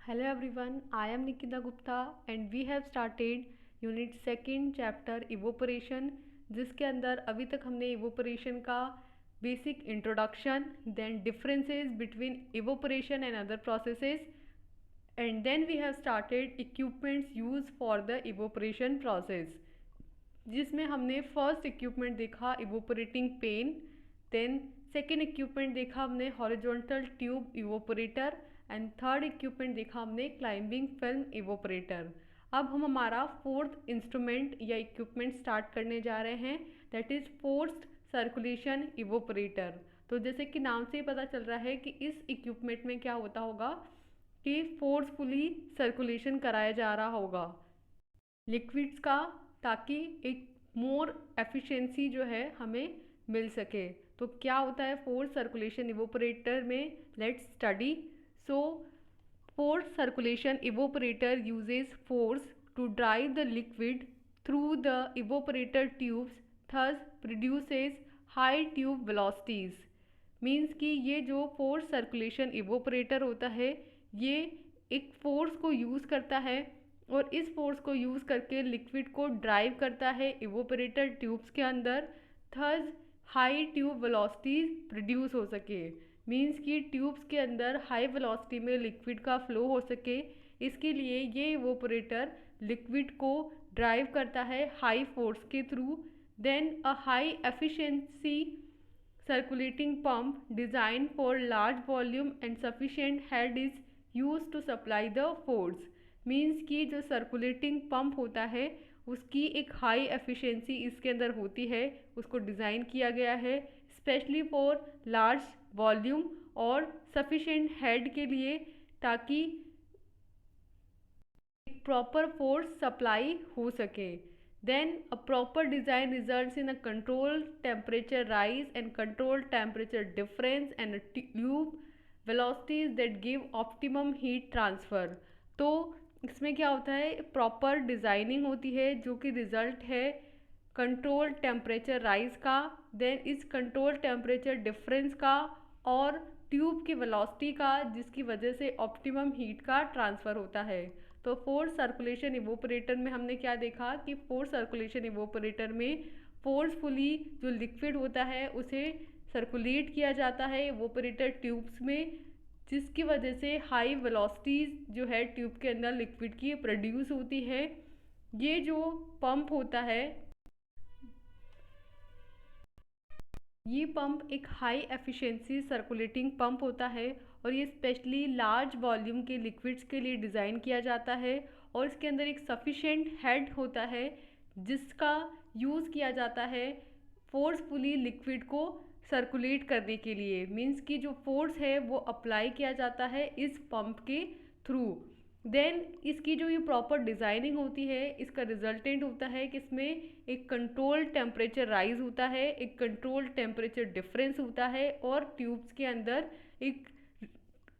Hello everyone, I am Nikita Gupta and we have started unit second chapter evaporation, जिसके अंदर अभी तक हमने इवोपरेशन का basic introduction, then differences between evaporation and other processes, and then we have started equipments use for the evaporation process, जिसमें हमने first equipment देखा evaporating pan, then second equipment देखा हमने horizontal tube evaporator and third equipment देखा हमने climbing film evaporator. अब हम हमारा फोर्थ इंस्ट्रूमेंट या इक्विपमेंट स्टार्ट करने जा रहे हैं, that is forced circulation evaporator. तो जैसे कि नाम से ही पता चल रहा है कि इस इक्विपमेंट में क्या होता होगा कि फोर्सफुली सर्कुलेशन कराया जा रहा होगा लिक्विड्स का, ताकि एक मोर एफिशिएंसी जो है हमें मिल सके। तो क्या होता है फोर्स सर्कुलेशन इवोपरेटर में, let's study. So forced circulation evaporator uses force to drive the liquid through the evaporator tubes, thus produces high tube velocities। Means कि ये जो फोर्स सर्कुलेशन इवोपरेटर होता है ये एक फोर्स को यूज़ करता है और इस फोर्स को यूज़ करके लिक्विड को ड्राइव करता है इवोपरेटर ट्यूब्स के अंदर, thus high tube velocities produce हो सके। मीन्स कि ट्यूब्स के अंदर हाई वेलोसिटी में लिक्विड का फ्लो हो सके, इसके लिए ये इवोपरेटर लिक्विड को ड्राइव करता है हाई फोर्स के through. Then a high efficiency circulating pump designed for large volume and sufficient head is used to supply the force। Means कि जो सर्कुलेटिंग पंप होता है उसकी एक हाई एफिशिएंसी इसके अंदर होती है, उसको डिज़ाइन किया गया है स्पेशली फॉर लार्ज वॉल्यूम और सफिशेंट हेड के लिए, ताकि एक प्रॉपर फोर्स सप्लाई हो सके। Then a proper design results in a controlled temperature rise and controlled temperature difference and a tube velocities that give optimum heat transfer। तो इसमें क्या होता है, प्रॉपर डिज़ाइनिंग होती है जो कि रिजल्ट है कंट्रोल टेम्परेचर राइज का, देन इस कंट्रोल टेम्परेचर डिफरेंस का और ट्यूब की वेलोसिटी का, जिसकी वजह से ऑप्टिमम हीट का ट्रांसफ़र होता है। तो फोर्स सर्कुलेशन इवोपरेटर में हमने क्या देखा कि फोर्स सर्कुलेशन इवोपरेटर में फोर्सफुली जो लिक्विड होता है उसे सर्कुलेट किया जाता है इवोपरेटर ट्यूब्स में, जिसकी वजह से हाई वेलोसिटीज जो है ट्यूब के अंदर लिक्विड की प्रोड्यूस होती है। ये जो पंप होता है, ये पंप एक हाई एफिशिएंसी सर्कुलेटिंग पंप होता है और ये स्पेशली लार्ज वॉल्यूम के लिक्विड्स के लिए डिज़ाइन किया जाता है और इसके अंदर एक सफिशेंट हेड होता है जिसका यूज़ किया जाता है फोर्सफुली लिक्विड को सर्कुलेट करने के लिए। मीन्स कि जो फोर्स है वो अप्लाई किया जाता है इस पंप के थ्रू। देन इसकी जो ये प्रॉपर डिज़ाइनिंग होती है, इसका रिजल्टेंट होता है कि इसमें एक कंट्रोल टेम्परेचर राइज होता है, एक कंट्रोल टेम्परेचर डिफरेंस होता है और ट्यूब्स के अंदर एक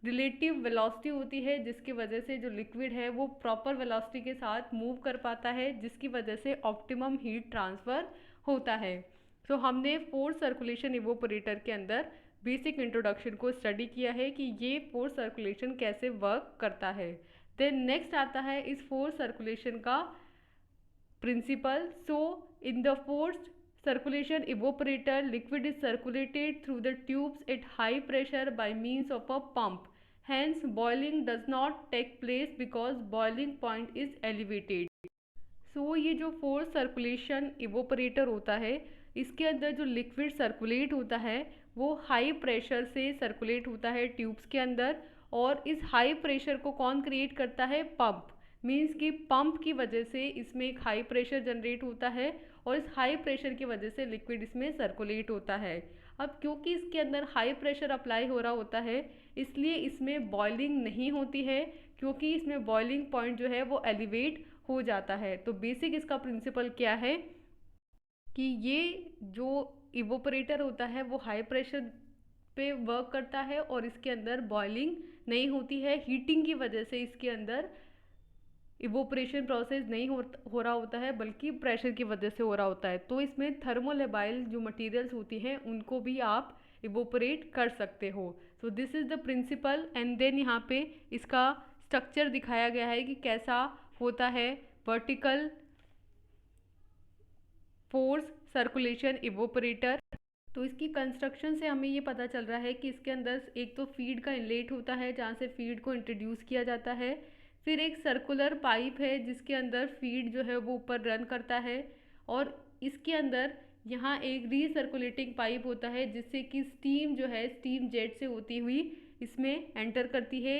रिलेटिव वेलोसिटी होती है, जिसकी वजह से जो लिक्विड है वो प्रॉपर वेलोसिटी के साथ मूव कर पाता है, जिसकी वजह से ऑप्टिमम हीट ट्रांसफ़र होता है। तो हमने फोर्स सर्कुलेशन इवोपरेटर के अंदर बेसिक इंट्रोडक्शन को स्टडी किया है कि ये फोर्स सर्कुलेशन कैसे वर्क करता है। देन नेक्स्ट आता है इस फोर्स सर्कुलेशन का principle. So in the forced circulation evaporator liquid is circulated through the tubes at high pressure by means of a pump, hence boiling does not take place because boiling point is elevated। सो ये जो force circulation evaporator होता है इसके अंदर जो liquid circulate होता है वो हाई प्रेशर से सर्कुलेट होता है ट्यूब्स के अंदर, और इस हाई प्रेशर को कौन क्रिएट करता है, पंप। मीन्स कि पंप की वजह से इसमें एक हाई प्रेशर जनरेट होता है और इस हाई प्रेशर की वजह से लिक्विड इसमें सर्कुलेट होता है। अब क्योंकि इसके अंदर हाई प्रेशर अप्लाई हो रहा होता है इसलिए इसमें बॉइलिंग नहीं होती है, क्योंकि इसमें बॉइलिंग पॉइंट जो है वो एलिवेट हो जाता है। तो बेसिक इसका प्रिंसिपल क्या है कि ये जो इवोपरेटर होता है वो हाई प्रेशर पे वर्क करता है और इसके अंदर बॉइलिंग नहीं होती है, हीटिंग की वजह से इसके अंदर इवोपरेशन प्रोसेस नहीं हो रहा होता है बल्कि प्रेशर की वजह से हो रहा होता है। तो इसमें थर्मोलेबाइल जो मटेरियल्स होती हैं उनको भी आप इवोपरेट कर सकते हो। So this is the principle and then यहाँ पे इसका स्ट्रक्चर दिखाया गया है कि कैसा होता है वर्टिकल फोर्स सर्कुलेशन इवोपरेटर। तो इसकी कंस्ट्रक्शन से हमें ये पता चल रहा है कि इसके अंदर एक तो फीड का इनलेट होता है जहाँ से फीड को इंट्रोड्यूस किया जाता है, फिर एक सर्कुलर पाइप है जिसके अंदर फीड जो है वो ऊपर रन करता है, और इसके अंदर यहाँ एक रीसर्कुलेटिंग पाइप होता है जिससे कि स्टीम जो है स्टीम जेट से होती हुई इसमें एंटर करती है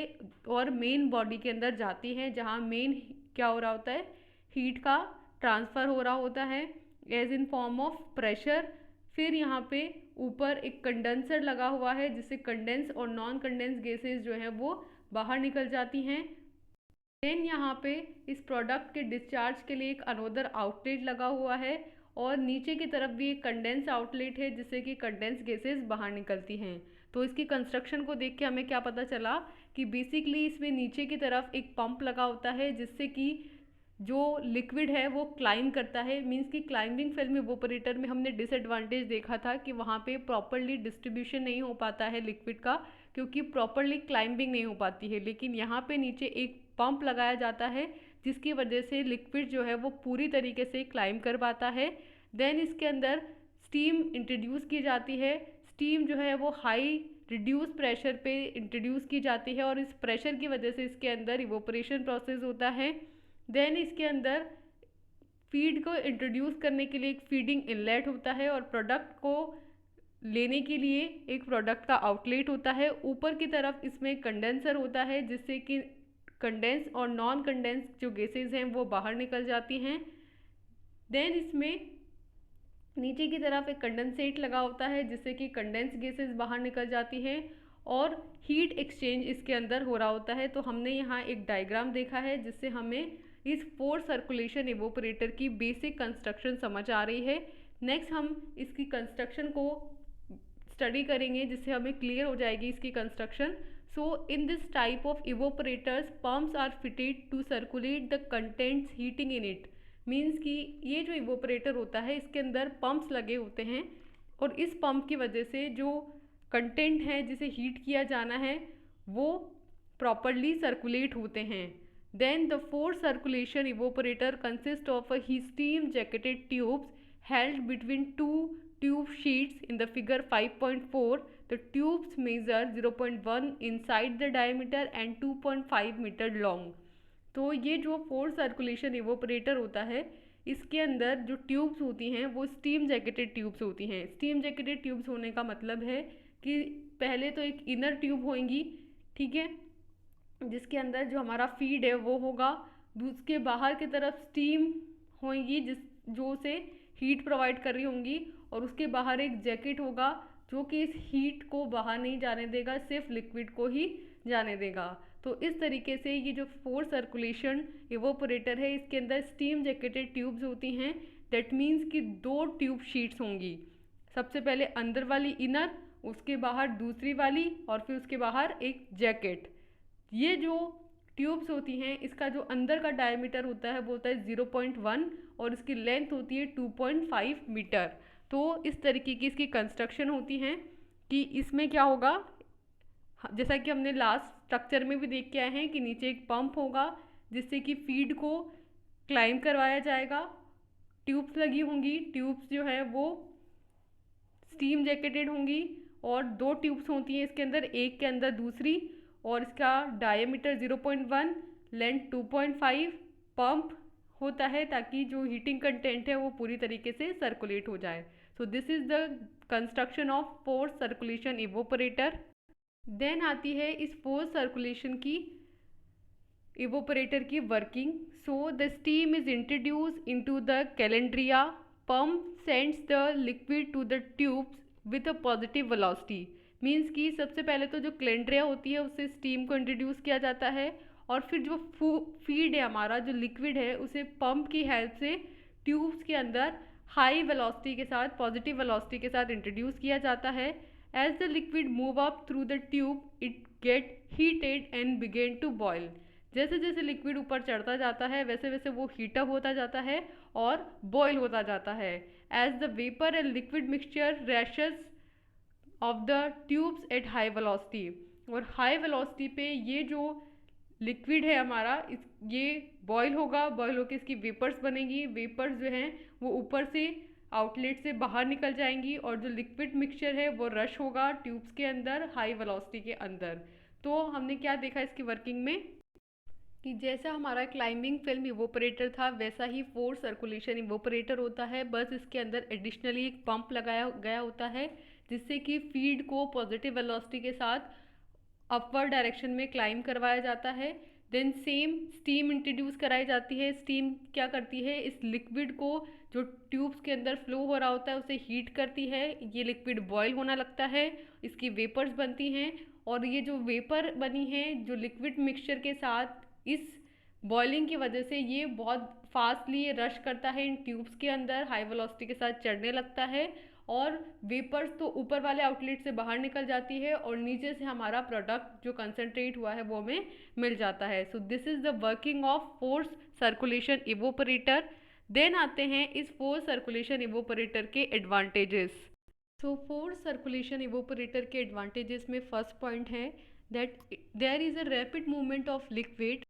और मेन बॉडी के अंदर जाती है, जहाँ मेन क्या हो रहा होता है, हीट का ट्रांसफ़र हो रहा होता है as in form of pressure. फिर यहाँ पे ऊपर एक कंडेंसर लगा हुआ है जिससे कंडेंस और नॉन कंडेंस गैसेस जो हैं वो बाहर निकल जाती हैं। देन यहाँ पे इस प्रोडक्ट के डिस्चार्ज के लिए एक अनोदर आउटलेट लगा हुआ है और नीचे की तरफ भी एक कंडेंस आउटलेट है जिससे कि कंडेंस गैसेस बाहर निकलती हैं। तो इसकी कंस्ट्रक्शन को देख के हमें क्या पता चला कि बेसिकली इसमें नीचे की तरफ एक पंप लगा होता है जिससे कि जो लिक्विड है वो क्लाइंब करता है। मींस कि क्लाइंबिंग फिल्म इवोपरेटर में हमने डिसएडवांटेज देखा था कि वहाँ पे प्रॉपरली डिस्ट्रीब्यूशन नहीं हो पाता है लिक्विड का, क्योंकि प्रॉपरली क्लाइंबिंग नहीं हो पाती है। लेकिन यहाँ पे नीचे एक पंप लगाया जाता है जिसकी वजह से लिक्विड जो है वो पूरी तरीके से क्लाइंब कर पाता है। देन इसके अंदर स्टीम इंट्रोड्यूस की जाती है। स्टीम जो है वो हाई रिड्यूस प्रेशर पे इंट्रोड्यूस की जाती है और इस प्रेशर की वजह से इसके अंदर इवोपरेशन प्रोसेस होता है। देन इसके अंदर फीड को इंट्रोड्यूस करने के लिए एक फीडिंग इनलेट होता है और प्रोडक्ट को लेने के लिए एक प्रोडक्ट का आउटलेट होता है। ऊपर की तरफ इसमें कंडेंसर होता है जिससे कि कंडेंस और नॉन कंडेंस जो गैसेस हैं वो बाहर निकल जाती हैं। देन इसमें नीचे की तरफ एक कंडेंसेट लगा होता है जिससे कि कंडेंस गैसेस बाहर निकल जाती हैं और हीट एक्सचेंज इसके अंदर हो रहा होता है। तो हमने यहाँ एक डायग्राम देखा है जिससे हमें इस फोर्स सर्कुलेशन इवोपरेटर की बेसिक कंस्ट्रक्शन समझ आ रही है। नेक्स्ट हम इसकी कंस्ट्रक्शन को स्टडी करेंगे जिससे हमें क्लियर हो जाएगी इसकी construction. So in this type of evaporators pumps are fitted to circulate the contents heating in it. Means कि ये जो इवोपरेटर होता है इसके अंदर पंप्स लगे होते हैं और इस पंप की वजह से जो कंटेंट है जिसे हीट किया जाना है वो प्रॉपरली सर्कुलेट होते हैं। Then the force circulation evaporator consist of a steam jacketed tubes held between two tube sheets in the figure 5.4. The tubes measure 0.1 inside the diameter and 2.5 meter long. तो ये जो force circulation evaporator होता है इसके अंदर जो tubes होती हैं वो स्टीम जैकेटेड ट्यूब्स होती हैं। स्टीम जैकेटेड ट्यूब्स होने का मतलब है कि पहले तो एक इनर ट्यूब होंगी, ठीक है, जिसके अंदर जो हमारा फीड है वो होगा, उसके बाहर की तरफ स्टीम होंगी जो उसे हीट प्रोवाइड कर रही होंगी, और उसके बाहर एक जैकेट होगा जो कि इस हीट को बाहर नहीं जाने देगा, सिर्फ लिक्विड को ही जाने देगा। तो इस तरीके से ये जो फोर्स सर्कुलेशन इवोपरेटर है इसके अंदर स्टीम जैकेटेड ट्यूब्स होती हैं। दैट मीन्स कि दो ट्यूब शीट्स होंगी, सबसे पहले अंदर वाली इनर, उसके बाहर दूसरी वाली, और फिर उसके बाहर एक जैकेट। ये जो ट्यूब्स होती हैं इसका जो अंदर का डायमीटर होता है वो होता है 0.1 और इसकी लेंथ होती है 2.5 मीटर। तो इस तरीके की इसकी कंस्ट्रक्शन होती हैं कि इसमें क्या होगा, जैसा कि हमने लास्ट स्ट्रक्चर में भी देख के आए हैं कि नीचे एक पंप होगा जिससे कि फीड को क्लाइंब करवाया जाएगा। ट्यूब्स लगी होंगी, ट्यूब्स जो है वो स्टीम जैकेटेड होंगी और दो ट्यूब्स होती हैं इसके अंदर, एक के अंदर दूसरी, और इसका डायमीटर 0.1, लेंथ 2.5, पंप होता है ताकि जो हीटिंग कंटेंट है वो पूरी तरीके से सर्कुलेट हो जाए। So this is the construction of force circulation evaporator. Then आती है इस फोर्स सर्कुलेशन की इवोपरेटर की working. So the steam is introduce into the calandria, pump sends the liquid to the tubes with a positive velocity. Means कि सबसे पहले तो जो कैलेंड्रिया होती है उससे स्टीम को इंट्रोड्यूस किया जाता है और फिर जो फीड है हमारा जो लिक्विड है उसे पंप की हेल्प से ट्यूब्स के अंदर हाई वेलोसिटी के साथ, पॉजिटिव वेलोसिटी के साथ इंट्रोड्यूस किया जाता है। As the liquid move up through the tube it get heated and begin to boil. जैसे जैसे लिक्विड ऊपर चढ़ता जाता है वैसे वैसे वो हीटअप होता जाता है और बॉयल होता जाता है। As the vapour and liquid mixture rushes of the tubes at high velocity, और हाई वेलोसिटी पे ये जो लिक्विड है हमारा, इस ये बॉयल होगा, बॉयल होकर इसकी वेपर्स बनेगी, वेपर्स जो हैं वो ऊपर से आउटलेट से बाहर निकल जाएंगी और जो लिक्विड मिक्सचर है वो रश होगा ट्यूब्स के अंदर हाई वेलोसिटी के अंदर। तो हमने क्या देखा इसकी वर्किंग में कि जैसा हमारा क्लाइंबिंग फिल्म इवोपरेटर था वैसा ही फोर्स सर्कुलेशन इवोपरेटर होता है, बस इसके अंदर एडिशनली एक पंप लगाया गया होता है जिससे कि फीड को पॉजिटिव वेलोसिटी के साथ अपवर्ड डायरेक्शन में क्लाइम करवाया जाता है। देन सेम स्टीम इंट्रोड्यूस कराई जाती है। स्टीम क्या करती है, इस लिक्विड को जो ट्यूब्स के अंदर फ्लो हो रहा होता है उसे हीट करती है, ये लिक्विड बॉयल होना लगता है, इसकी वेपर्स बनती हैं और ये जो वेपर बनी है जो लिक्विड मिक्सचर के साथ इस बॉइलिंग की वजह से ये बहुत फास्टली रश करता है इन ट्यूब्स के अंदर, हाई वेलोसिटी के साथ चढ़ने लगता है और वेपर्स तो ऊपर वाले आउटलेट से बाहर निकल जाती है और नीचे से हमारा प्रोडक्ट जो कंसनट्रेट हुआ है वो हमें मिल जाता है। So this is the working of force circulation evaporator. Then आते हैं इस फोर्स सर्कुलेशन इवोपरेटर के advantages. So force circulation evaporator के एडवांटेजेस में फर्स्ट पॉइंट है that there is a rapid movement of liquid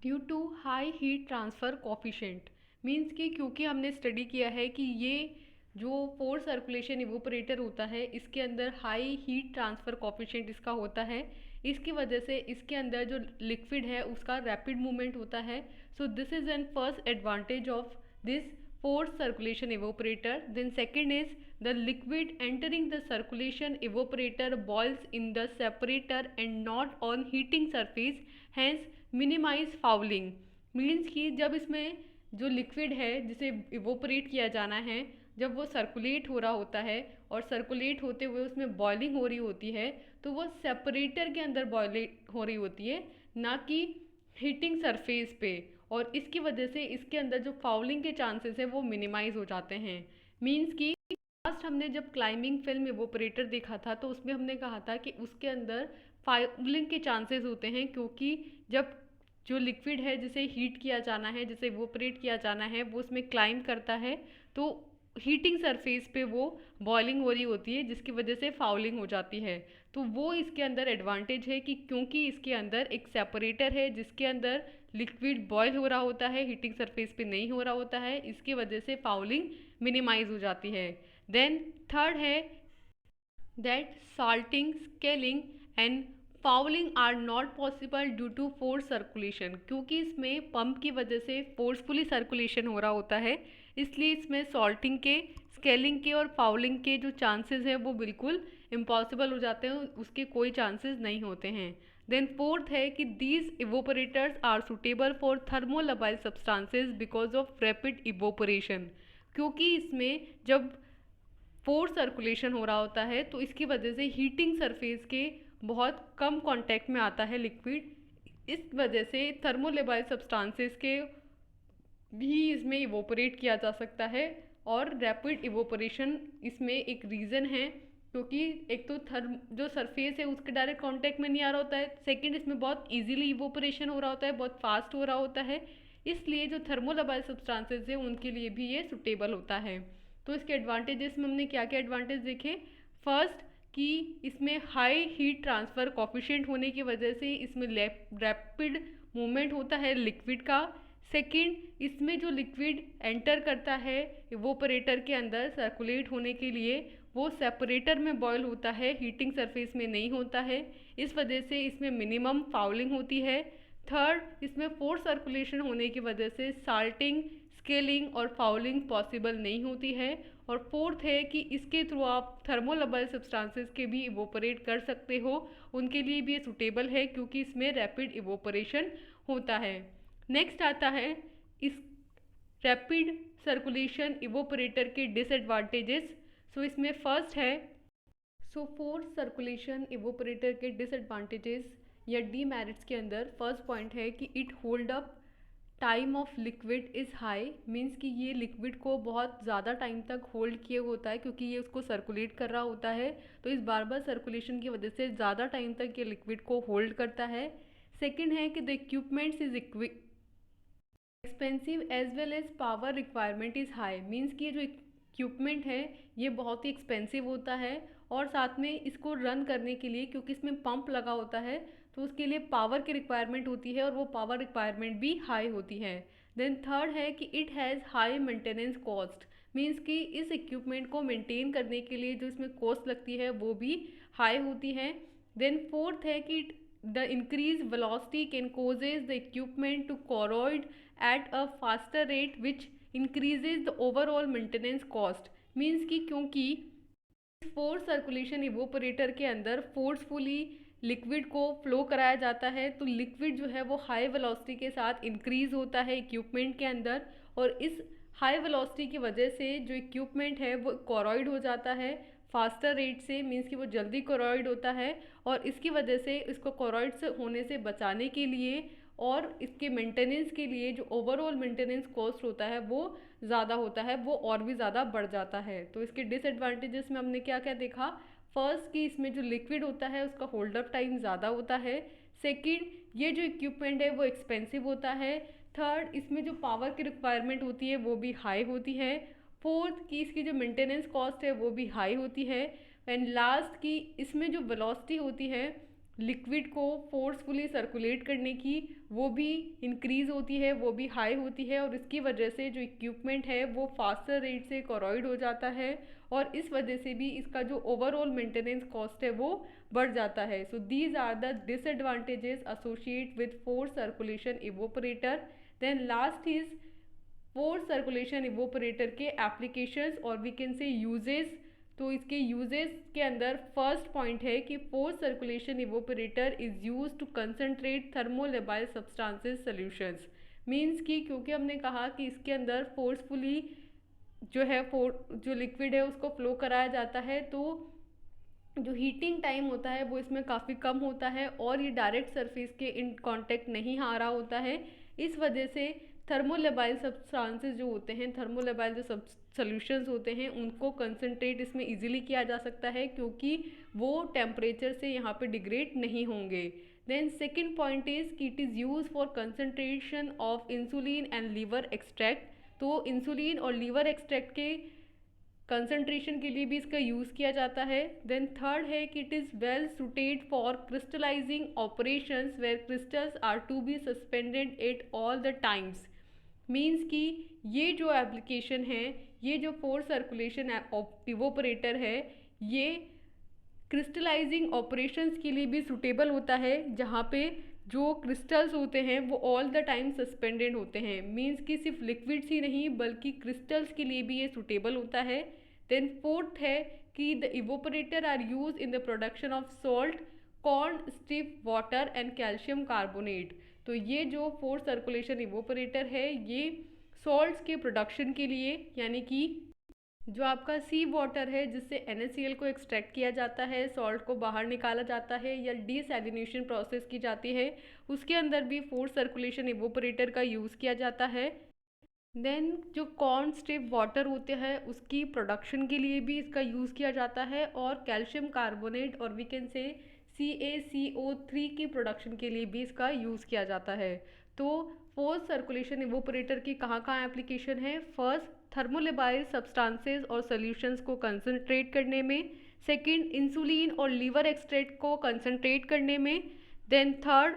due to high heat transfer coefficient. Means कि क्योंकि हमने स्टडी किया है कि ये जो फोर्स सर्कुलेशन इवोपरेटर होता है इसके अंदर हाई हीट ट्रांसफ़र कोफिशेंट इसका होता है, इसकी वजह से इसके अंदर जो लिक्विड है उसका रैपिड मूवमेंट होता है। So this is an first advantage of this force circulation evaporator. Then second is the liquid entering the circulation evaporator boils in the separator and not on heating surface, hence minimize fouling. Means कि जब इसमें जो liquid है जिसे evaporate किया जाना है जब वो सर्कुलेट हो रहा होता है और सर्कुलेट होते हुए उसमें बॉइलिंग हो रही होती है तो वो सेपरेटर के अंदर बॉइलिंग हो रही होती है, ना कि हीटिंग सरफेस पे, और इसकी वजह से इसके अंदर जो फाउलिंग के चांसेस है वो मिनिमाइज हो जाते हैं। मीन्स कि लास्ट हमने जब क्लाइंबिंग फिल्म इवोपरेटर देखा था तो उसमें हमने कहा था कि उसके अंदर फाउलिंग के चांसेस होते हैं क्योंकि जब जो लिक्विड है जिसे हीट किया जाना है जिसे इवोपरेट किया जाना है वो उसमें क्लाइम करता है तो हीटिंग सरफेस पे वो बॉइलिंग हो रही होती है जिसकी वजह से फाउलिंग हो जाती है। तो वो इसके अंदर एडवांटेज है कि क्योंकि इसके अंदर एक सेपरेटर है जिसके अंदर लिक्विड बॉयल हो रहा होता है, हीटिंग सरफेस पे नहीं हो रहा होता है, इसकी वजह से फाउलिंग मिनिमाइज हो जाती है। देन थर्ड है that salting, scaling and fouling are not possible due to force circulation. क्योंकि इसमें पंप की वजह से फोर्सफुली सर्कुलेशन हो रहा होता है इसलिए इसमें सॉल्टिंग के, स्केलिंग के और फाउलिंग के जो चांसेस हैं वो बिल्कुल इम्पॉसिबल हो जाते हैं, उसके कोई चांसेस नहीं होते हैं। देन फोर्थ है कि these evaporators are suitable for thermolabile substances because of rapid evaporation. क्योंकि इसमें जब फोर्स सर्कुलेशन हो रहा होता है तो इसकी वजह से हीटिंग सरफेस के बहुत कम कांटेक्ट में आता है लिक्विड, इस वजह से थर्मोलेबाइल सब्सटेंसेस के भी इसमें इवोपरेट किया जा सकता है और रैपिड इवोपरेशन इसमें एक रीज़न है क्योंकि एक तो जो सरफेस है उसके डायरेक्ट कांटेक्ट में नहीं आ रहा होता है, सेकंड इसमें बहुत इजीली इवोपरेशन हो रहा होता है, बहुत फास्ट हो रहा होता है, इसलिए जो थर्मोलबाइल सब्सटेंसेस है उनके लिए भी ये सुटेबल होता है। तो इसके एडवांटेजेस में हमने क्या क्या एडवांटेज देखे। फर्स्ट कि इसमें हाई हीट ट्रांसफ़र कोफिशिएंट होने की वजह से इसमें रैपिड मूवमेंट होता है लिक्विड का। सेकंड, इसमें जो लिक्विड एंटर करता है इवोपरेटर के अंदर सर्कुलेट होने के लिए वो सेपरेटर में बॉयल होता है, हीटिंग सरफेस में नहीं होता है, इस वजह से इसमें मिनिमम फाउलिंग होती है। थर्ड, इसमें फोर्स सर्कुलेशन होने की वजह से साल्टिंग, स्केलिंग और फाउलिंग पॉसिबल नहीं होती है। और फोर्थ है कि इसके थ्रू आप थर्मोलबाइल सब्सटेंसेस के भी इवोपरेट कर सकते हो, उनके लिए भी ये सुटेबल है क्योंकि इसमें रैपिड इवोपरेशन होता है। नेक्स्ट आता है इस रैपिड सर्कुलेशन इवोपरेटर के डिसएडवांटेजेस। सो इसमें फर्स्ट है फोर्स सर्कुलेशन इवोपरेटर के डिसएडवांटेजेस या डीमेरिट्स के अंदर फर्स्ट पॉइंट है कि it hold up time of liquid is high. Means कि ये लिक्विड को बहुत ज़्यादा टाइम तक होल्ड किए होता है क्योंकि ये उसको सर्कुलेट कर रहा होता है, तो इस बार बार सर्कुलेशन की वजह से ज़्यादा टाइम तक ये लिक्विड को होल्ड करता है। सेकेंड है कि the equipments is expensive as well as power requirement is high. Means कि ये जो इक्विपमेंट है ये बहुत ही एक्सपेंसिव होता है और साथ में इसको रन करने के लिए क्योंकि इसमें पंप लगा होता है तो उसके लिए पावर की रिक्वायरमेंट होती है और वो पावर रिक्वायरमेंट भी हाई होती है। देन थर्ड है कि it has high maintenance cost, means कि इस इक्विपमेंट को मेंटेन करने के लिए जो इसमें कॉस्ट लगती है वो भी हाई होती है। देन फोर्थ है कि the increase velocity can causes the equipment to corrode at a faster rate which increases the overall maintenance cost, means कि क्योंकि फोर्स सर्कुलेशन इवोपरेटर के अंदर फोर्सफुली लिक्विड को फ्लो कराया जाता है, तो लिक्विड जो है वो हाई वेलोसिटी के साथ इंक्रीज होता है इक्विपमेंट के अंदर, और इस हाई वेलोसिटी की वजह से जो इक्विपमेंट है वो कोरॉइड हो जाता है फास्टर रेट से, मीन्स कि वो जल्दी कोरॉइड होता है। और इसकी वजह से इसको कोरॉइड से होने से बचाने के लिए और इसके मेंटेनेंस के लिए जो ओवरऑल मेंटेनेंस कॉस्ट होता है वो ज़्यादा होता है, वो और भी ज़्यादा बढ़ जाता है। तो इसके डिसएडवांटेजेस में हमने क्या क्या देखा, फर्स्ट कि इसमें जो लिक्विड होता है उसका होल्ड अप टाइम ज़्यादा होता है। सेकंड, ये जो इक्विपमेंट है वो एक्सपेंसिव होता है। थर्ड, इसमें जो पावर की रिक्वायरमेंट होती है वो भी हाई होती है। फोर्थ, कि इसकी जो मेंटेनेंस कॉस्ट है वो भी हाई होती है। एंड लास्ट, कि इसमें जो वेलोसिटी होती है लिक्विड को फोर्सफुली सर्कुलेट करने की वो भी इंक्रीज होती है, वो भी हाई होती है, और इसकी वजह से जो इक्विपमेंट है वो फास्टर रेट से कोरॉइड हो जाता है, और इस वजह से भी इसका जो ओवरऑल मेंटेनेंस कॉस्ट है वो बढ़ जाता है। So these are the disadvantages associate with force circulation evaporator. Then last is force circulation evaporator के एप्लीकेशंस और वी कैन से यूजेस। तो इसके यूजेस के अंदर फर्स्ट पॉइंट है कि force circulation evaporator is use to concentrate thermolabile substances solutions, means कि क्योंकि हमने कहा कि इसके अंदर फोर्सफुली जो है जो लिक्विड है उसको फ्लो कराया जाता है, तो जो हीटिंग टाइम होता है वो इसमें काफ़ी कम होता है और ये डायरेक्ट सरफेस के इन कांटेक्ट नहीं आ रहा होता है। इस वजह से थर्मोलेबाइल सब्सटेंसेस जो होते हैं, थर्मोलेबाइल जो सब सॉल्यूशंस होते हैं उनको कंसनट्रेट इसमें इजीली किया जा सकता है क्योंकि वो टेम्परेचर से यहाँ पे डिग्रेड नहीं होंगे। देन सेकेंड पॉइंट इज कि it is use for concentration of insulin and liver extract. तो इंसुलिन और लीवर एक्सट्रैक्ट के कंसंट्रेशन के लिए भी इसका यूज़ किया जाता है। देन थर्ड है कि it is well suited for crystallising operations where crystals are to be suspended at all the times, means कि ये जो एप्लीकेशन है, ये जो फोर्स सर्कुलेशन इवोपरेटर है, ये क्रिस्टलाइजिंग ऑपरेशंस के लिए भी सूटेबल होता है जहाँ पे जो क्रिस्टल्स होते हैं वो ऑल द टाइम सस्पेंडेड होते हैं, मीन्स कि सिर्फ लिक्विड्स ही नहीं बल्कि क्रिस्टल्स के लिए भी ये सूटेबल होता है। देन फोर्थ है कि the evaporator are use in the production of salt, corn steep water and calcium carbonate. तो ये जो फोर्स सर्कुलेशन इवोपरेटर है ये सॉल्ट्स के प्रोडक्शन के लिए, यानी कि जो आपका सी वाटर है जिससे NaCl को एक्सट्रैक्ट किया जाता है, सॉल्ट को बाहर निकाला जाता है या डीसैलिनेशन प्रोसेस की जाती है, उसके अंदर भी फोर्स सर्कुलेशन इवोपरेटर का यूज़ किया जाता है। देन जो कॉर्न स्टिफ वाटर होते हैं उसकी प्रोडक्शन के लिए भी इसका यूज़ किया जाता है, और कैल्शियम कार्बोनेट और वी कैन से CaCO3 की प्रोडक्शन के लिए भी इसका यूज़ किया जाता है। तो फोर्स सर्कुलेशन इवोपरेटर की कहाँ कहाँ एप्लीकेशन है, फर्स्ट थर्मोलेबाइल सब्सटेंसेस और सॉल्यूशंस को कंसंट्रेट करने में, सेकंड इंसुलिन और लीवर एक्सट्रैक्ट को कंसंट्रेट करने में, देन थर्ड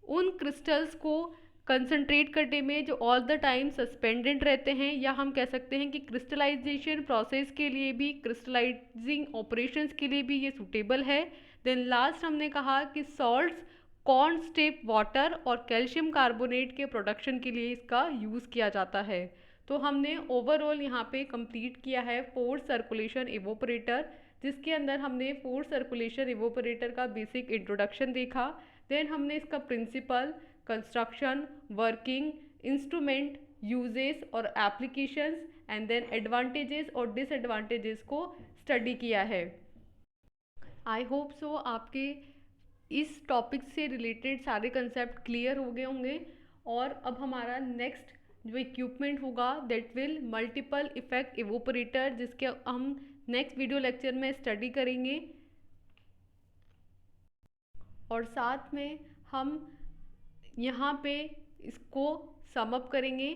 उन क्रिस्टल्स को कंसंट्रेट करने में जो ऑल द टाइम सस्पेंडेड रहते हैं, या हम कह सकते हैं कि क्रिस्टलाइजेशन प्रोसेस के लिए भी, क्रिस्टलाइजिंग ऑपरेशंस के लिए भी ये सूटेबल है। देन लास्ट हमने कहा कि सॉल्ट्स, कॉर्न स्टिफ वाटर और कैल्शियम कार्बोनेट के प्रोडक्शन के लिए इसका यूज़ किया जाता है। तो हमने ओवरऑल यहाँ पे कंप्लीट किया है फोर्स सर्कुलेशन इवोपरेटर, जिसके अंदर हमने फोर्स सर्कुलेशन इवोपरेटर का बेसिक इंट्रोडक्शन देखा। देन हमने इसका principle, construction, working, instrument, uses और एप्लीकेशंस एंड देन एडवांटेजेस और डिसएडवांटेजेस को स्टडी किया है। आई होप सो आपके इस टॉपिक से रिलेटेड सारे कंसेप्ट क्लियर हो गए होंगे। और अब हमारा नेक्स्ट जो इक्विपमेंट होगा that will multiple effect evaporator, जिसके हम नेक्स्ट वीडियो लेक्चर में स्टडी करेंगे, और साथ में हम यहाँ पे इसको सम अप करेंगे।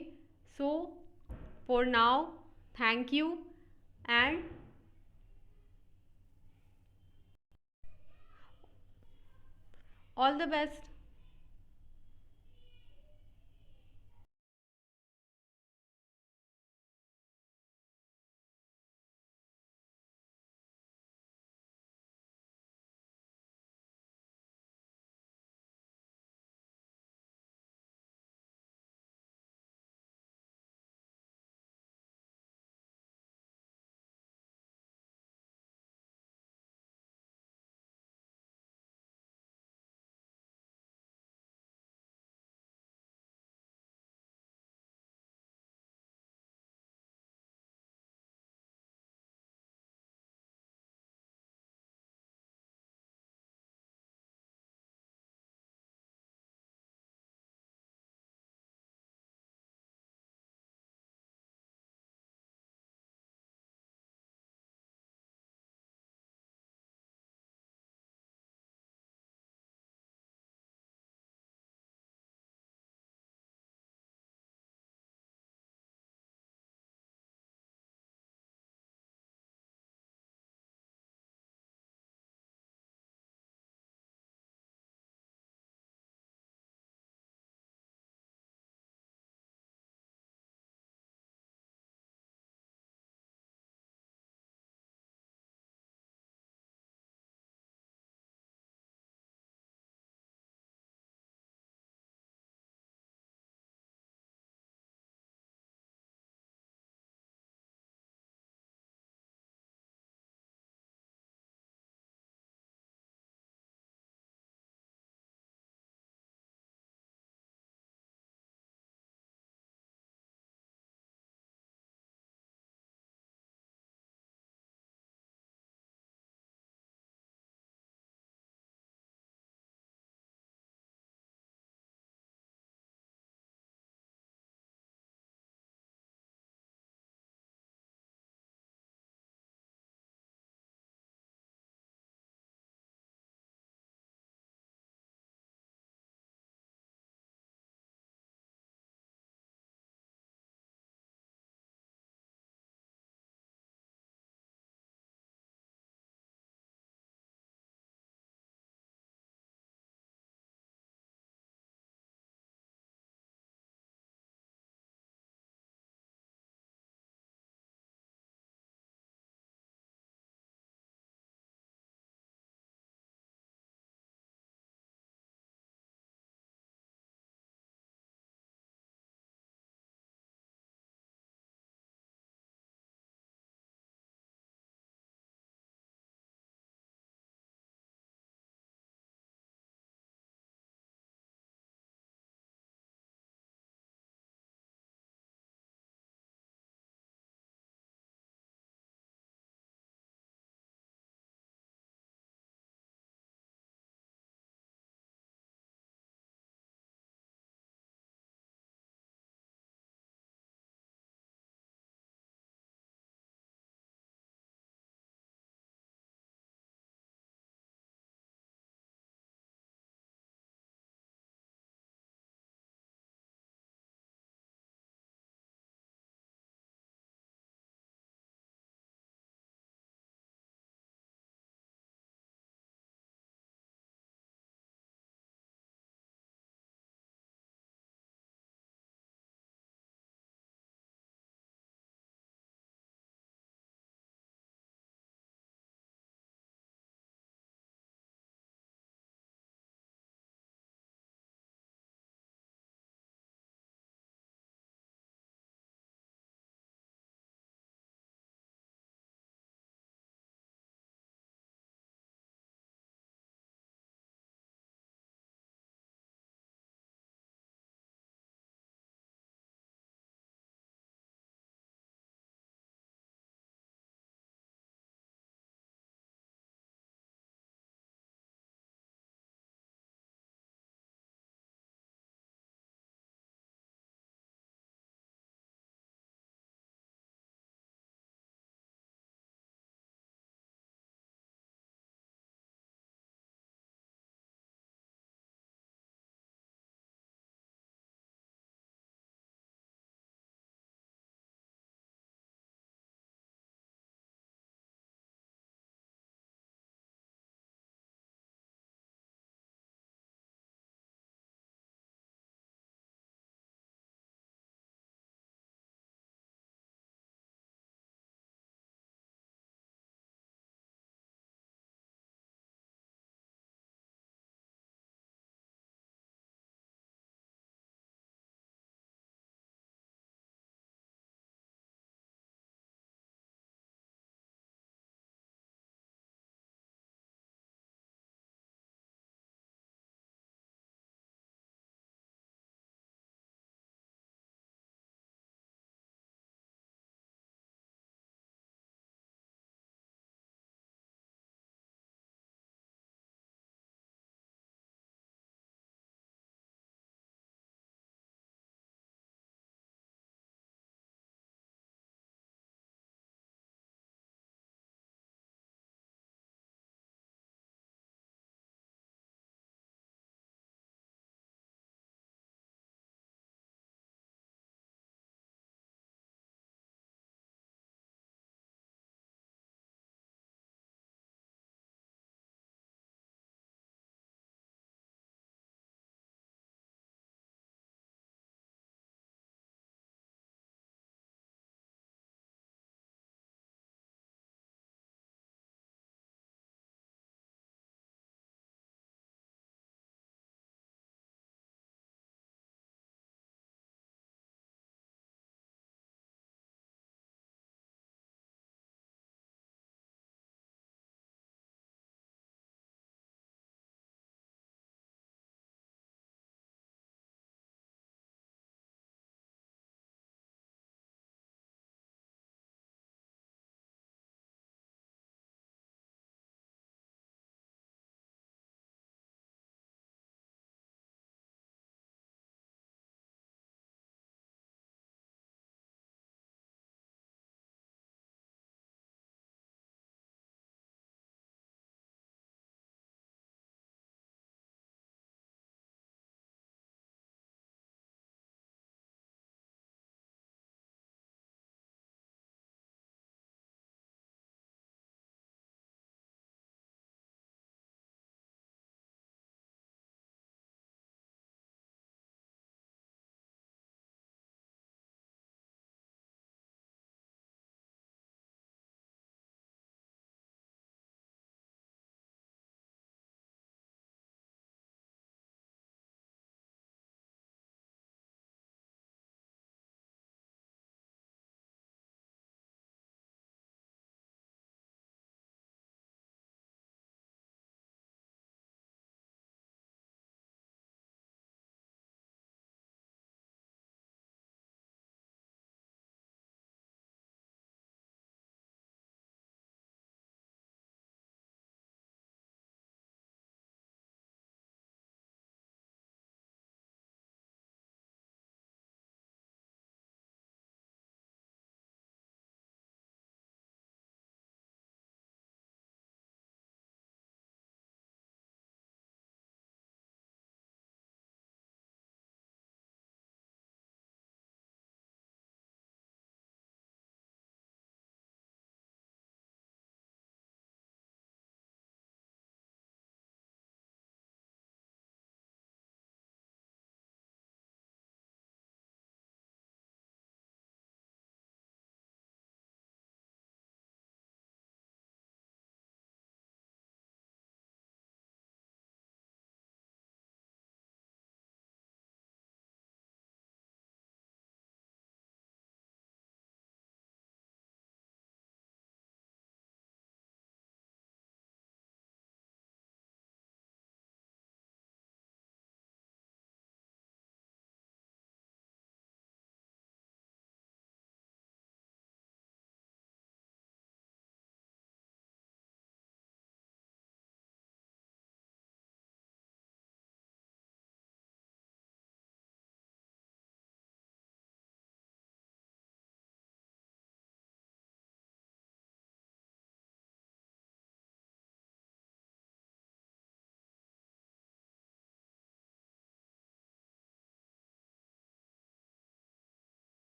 So for now thank you and all the best.